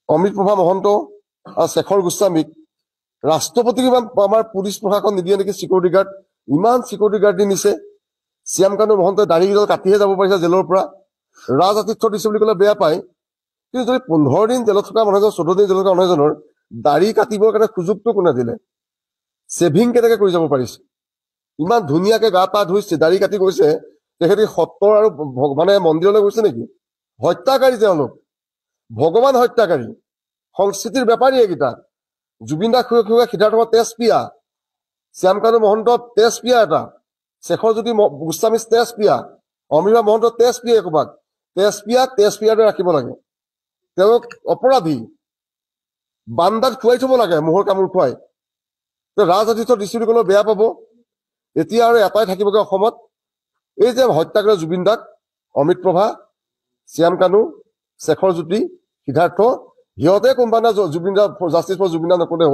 অমৃতপ্ৰভা মহন্ত আৰু শেখৰ গোস্বামীক ৰাষ্ট্ৰপতিক ইমান আমাৰ পুলিচ প্ৰশাসন নিদিয়ে নেকি? চিকিউৰিটি গাৰ্ড ইমান চিকিউৰিটি গাৰ্ড দি নিছে। শ্যামকানু মহন্তই দাঢ়িকেইডাল কাটিহে যাব পাৰিছে জেলৰ পৰা। ৰাজ আতিথ্য দিছে বুলি ক'লে বেয়া পায়, কিন্তু যদি 15 দিন জেলত থকা মানুহজন 14 দিন জেলত থকা মানুহজনৰ দাঢ়ি কাটিবৰ কাৰণে সুযোগটো কোনে দিলে? ছেভিং কেনেকে কৰি যাব পাৰিছে? ইমান ধুনীয়াকে গা পা ধুইছে, দাঢ়ি কাটি গৈছে। তেখেতে সত্ৰ আৰু মানে মন্দিৰলৈ গৈছে নেকি? হত্যাকাৰী তেওঁলোক, ভগৱান হত্যাকাৰী, সংস্কৃতিৰ বেপাৰী এইকেইটা। জুবিন দা খুৱে সিদ্ধাৰ্থ তেজপিয়া, শ্যামকানু মহন্ত তেজপিয়া এটা, শেখৰজ্যোতি গোস্বামী তেজপিয়া, অমৃতা মহন্ত তেজপিয়া। ক'ৰবাত তেজপিয়াতে ৰাখিব লাগে। তেওঁলোক অপৰাধী, বান্দাত খুৱাই থব লাগে, মোহৰ কামোৰ খুৱাই। ৰাজ আতিথ্য দিছো বুলি ক'লেও বেয়া পাব। এতিয়া আৰু এটাই থাকিবগৈ অসমত, এই যে হত্যাকাৰী জুবিন দাক, অমৃতপ্ৰভা, শ্যামকানু, শেখৰজ্যোতি, সিদ্ধাৰ্থ, সিহঁতে কোনোবা না জুবিন দা জাষ্টিছ ফৰ জুবিন দা নকলে হ'ল।